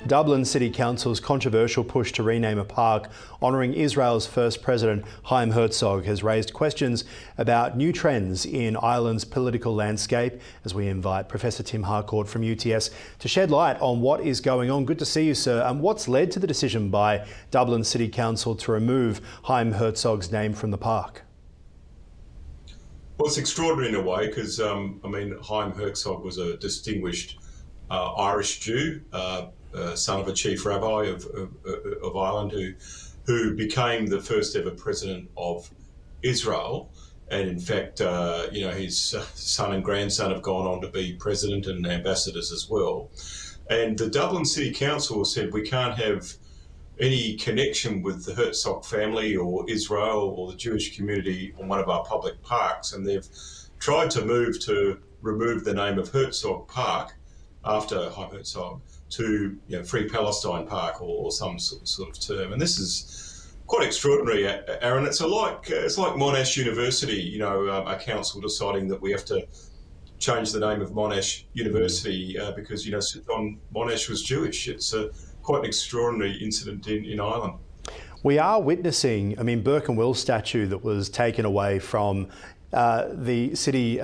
Dublin City Council's controversial push to rename a park honouring Israel's first president, Chaim Herzog, has raised questions about new trends in Ireland's political landscape, as we invite Professor Tim Harcourt from UTS to shed light on what is going on. Good to see you, sir. And what's led to the decision by Dublin City Council to remove Chaim Herzog's name from the park? Well, it's extraordinary in a way because, Chaim Herzog was a distinguished Irish Jew, son of a chief rabbi of Ireland, who became the first ever president of Israel. And in fact, his son and grandson have gone on to be president and ambassadors as well. And the Dublin City Council said we can't have any connection with the Herzog family or Israel or the Jewish community on one of our public parks. And they've tried to remove the name of Herzog Park after Chaim Herzog to Free Palestine Park or some sort of term. And this is quite extraordinary, Aaron. It's like Monash University, a council deciding that we have to change the name of Monash University because, Monash was Jewish. It's quite an extraordinary incident in Ireland. We are witnessing, Burke and Will statue that was taken away from the city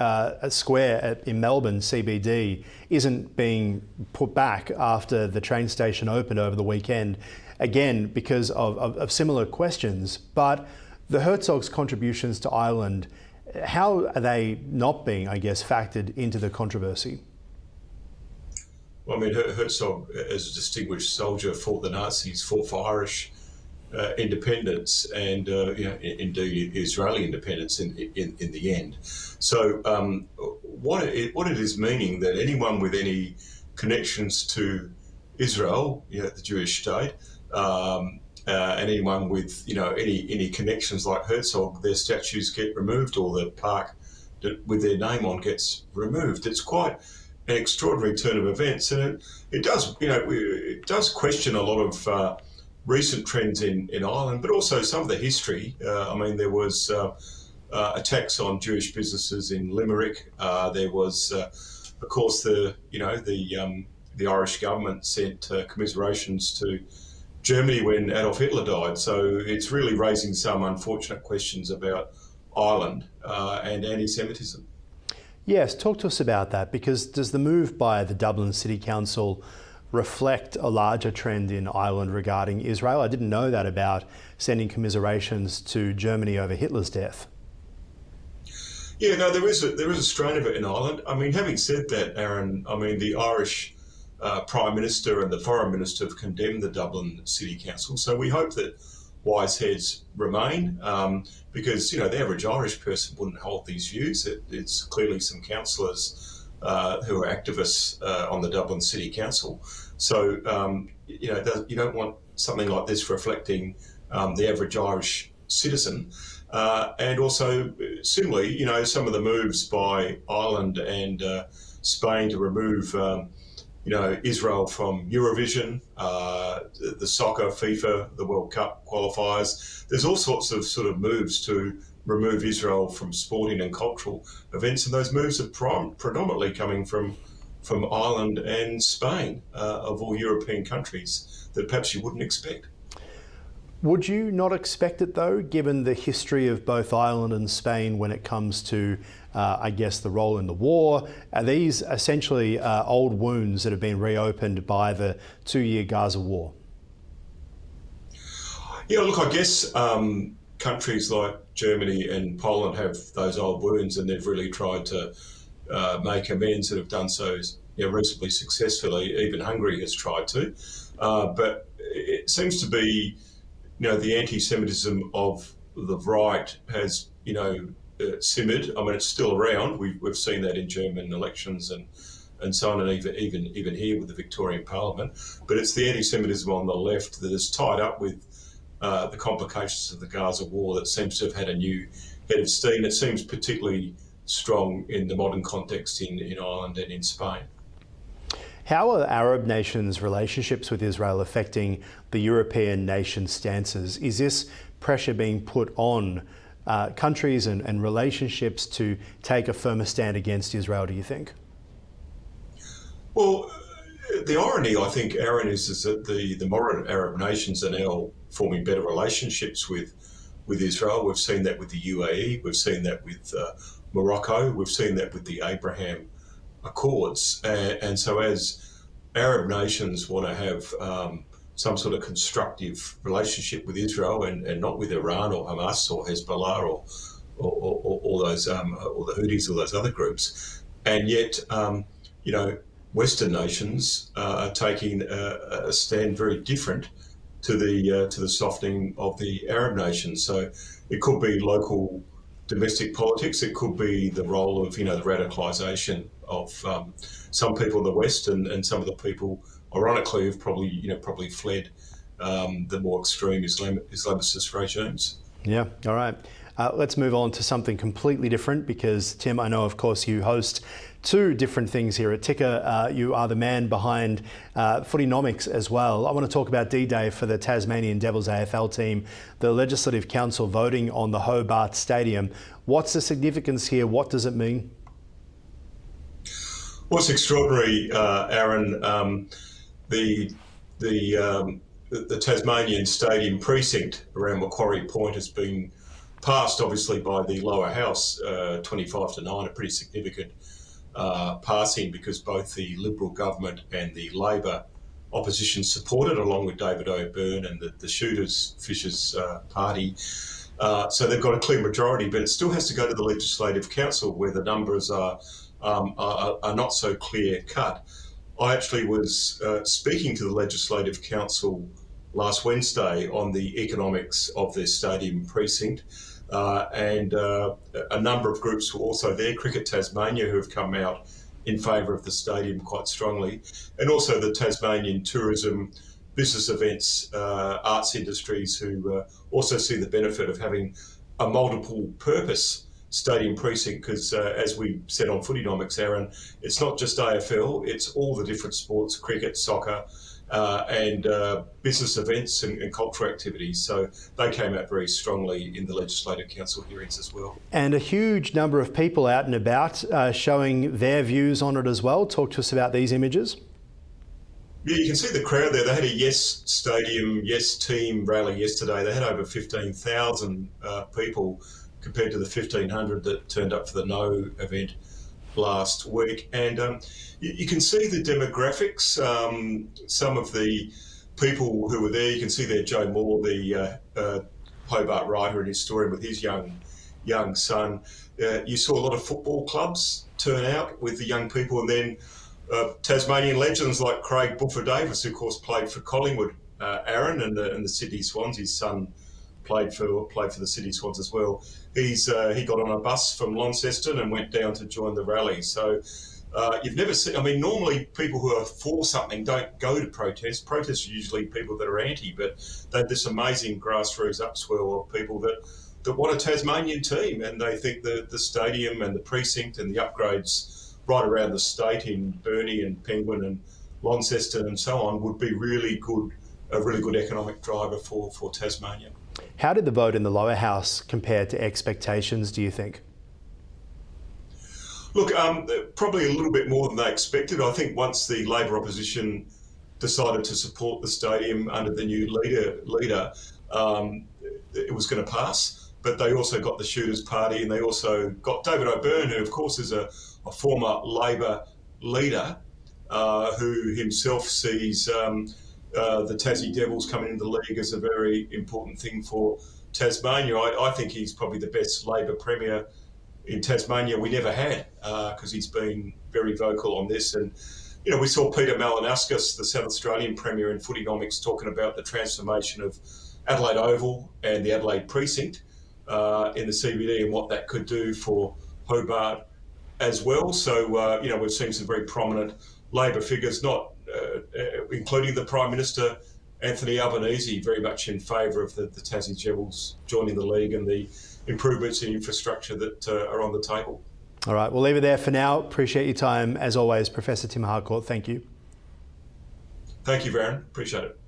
square in Melbourne CBD isn't being put back after the train station opened over the weekend, again because of similar questions. But the Herzog's contributions to Ireland, how are they not being, factored into the controversy? Well, Herzog, as a distinguished soldier, fought the Nazis, fought for Irish independence and indeed Israeli independence in the end. So what it is meaning that anyone with any connections to Israel, the Jewish state, and anyone with any connections like Herzog, their statues get removed or the park with their name on gets removed. It's quite an extraordinary turn of events, and it does question a lot of recent trends in Ireland, but also some of the history. There was attacks on Jewish businesses in Limerick. There was, of course, the Irish government sent commiserations to Germany when Adolf Hitler died. So it's really raising some unfortunate questions about Ireland and anti-Semitism. Yes, talk to us about that, because does the move by the Dublin City Council reflect a larger trend in Ireland regarding Israel? I didn't know that about sending commiserations to Germany over Hitler's death. Yeah, no, there is a strain of it in Ireland. Having said that, Aaron, the Irish Prime Minister and the Foreign Minister have condemned the Dublin City Council. So we hope that wise heads remain, because the average Irish person wouldn't hold these views. It's clearly some councillors who are activists on the Dublin City Council. So you don't want something like this reflecting the average Irish citizen. And also, similarly, some of the moves by Ireland and Spain to remove Israel from Eurovision, the soccer, FIFA, the World Cup qualifiers. There's all sorts of sort of moves to remove Israel from sporting and cultural events, and those moves are predominantly coming from Ireland and Spain, of all European countries that perhaps you wouldn't expect. Would you not expect it though, given the history of both Ireland and Spain when it comes to, the role in the war? Are these essentially old wounds that have been reopened by the 2-year Gaza war? Yeah, look, I guess countries like Germany and Poland have those old wounds, and they've really tried to make amends and have done so reasonably successfully. Even Hungary has tried to. But it seems to be the anti-Semitism of the right has, simmered. It's still around. We've seen that in German elections and so on, and even here with the Victorian Parliament. But it's the anti-Semitism on the left that is tied up with the complications of the Gaza war that seems to have had a new head of steam. It seems particularly strong in the modern context in Ireland and in Spain. How are Arab nations' relationships with Israel affecting the European nations' stances? Is this pressure being put on countries and relationships to take a firmer stand against Israel, do you think? Well, The irony, I think, Aaron, is that the moderate Arab nations are now forming better relationships with Israel. We've seen that with the UAE, we've seen that with Morocco, we've seen that with the Abraham Accords. And so as Arab nations want to have some sort of constructive relationship with Israel and not with Iran or Hamas or Hezbollah or those or the Houthis or those other groups, and yet Western nations are taking a stand very different to the softening of the Arab nations. So it could be local domestic politics. It could be the role of the radicalisation of some people in the West and some of the people, ironically, have probably fled the more extreme Islamicist regimes. Yeah. All right. Let's move on to something completely different because, Tim, I know, of course, you host two different things here at Ticker. You are the man behind Footynomics as well. I want to talk about D-Day for the Tasmanian Devils AFL team, the Legislative Council voting on the Hobart Stadium. What's the significance here? What does it mean? What's extraordinary, Aaron, the Tasmanian Stadium precinct around Macquarie Point has been passed, obviously, by the lower house, 25-9, a pretty significant passing because both the Liberal government and the Labor opposition supported, along with David O'Byrne and the Fishers Party. So they've got a clear majority, but it still has to go to the Legislative Council where the numbers are not so clear cut. I actually was speaking to the Legislative Council last Wednesday on the economics of their stadium precinct. And a number of groups were also there, Cricket Tasmania, who have come out in favour of the stadium quite strongly, and also the Tasmanian tourism, business events, arts industries who also see the benefit of having a multiple purpose stadium precinct because, as we said on Footynomics, Aaron, it's not just AFL, it's all the different sports, cricket, soccer, and business events and cultural activities. So they came out very strongly in the Legislative Council hearings as well. And a huge number of people out and about showing their views on it as well. Talk to us about these images. Yeah, you can see the crowd there. They had a Yes Stadium, Yes Team rally yesterday. They had over 15,000 people compared to the 1,500 that turned up for the No event last week. And you can see the demographics. Some of the people who were there, you can see there Joe Moore, the Hobart writer and historian with his young son. You saw a lot of football clubs turn out with the young people, and then Tasmanian legends like Craig Buffer-Davis, who of course played for Collingwood, Aaron, and the Sydney Swans. His son played for the Sydney Swans as well. He got on a bus from Launceston and went down to join the rally. So you've never seen. I mean, normally people who are for something don't go to protests. Protests are usually people that are anti, but they have this amazing grassroots upswell of people that want a Tasmanian team, and they think the stadium and the precinct and the upgrades right around the state in Burnie and Penguin and Launceston and so on would be a really good economic driver for Tasmania. How did the vote in the lower house compare to expectations, do you think? Look, probably a little bit more than they expected. I think once the Labor opposition decided to support the stadium under the new leader, it was going to pass. But they also got the Shooters Party, and they also got David O'Byrne, who of course is a former Labor leader, who himself sees the Tassie Devils coming into the league as a very important thing for Tasmania. I think he's probably the best Labor Premier in Tasmania we never had, because he's been very vocal on this. And, we saw Peter Malinauskas, the South Australian Premier in Footynomics, talking about the transformation of Adelaide Oval and the Adelaide Precinct in the CBD and what that could do for Hobart as well. So, we've seen some very prominent Labor figures, including the Prime Minister, Anthony Albanese, very much in favour of the Tassie Devils joining the league and the improvements in infrastructure that are on the table. All right, we'll leave it there for now. Appreciate your time. As always, Professor Tim Harcourt, thank you. Thank you, Varun. Appreciate it.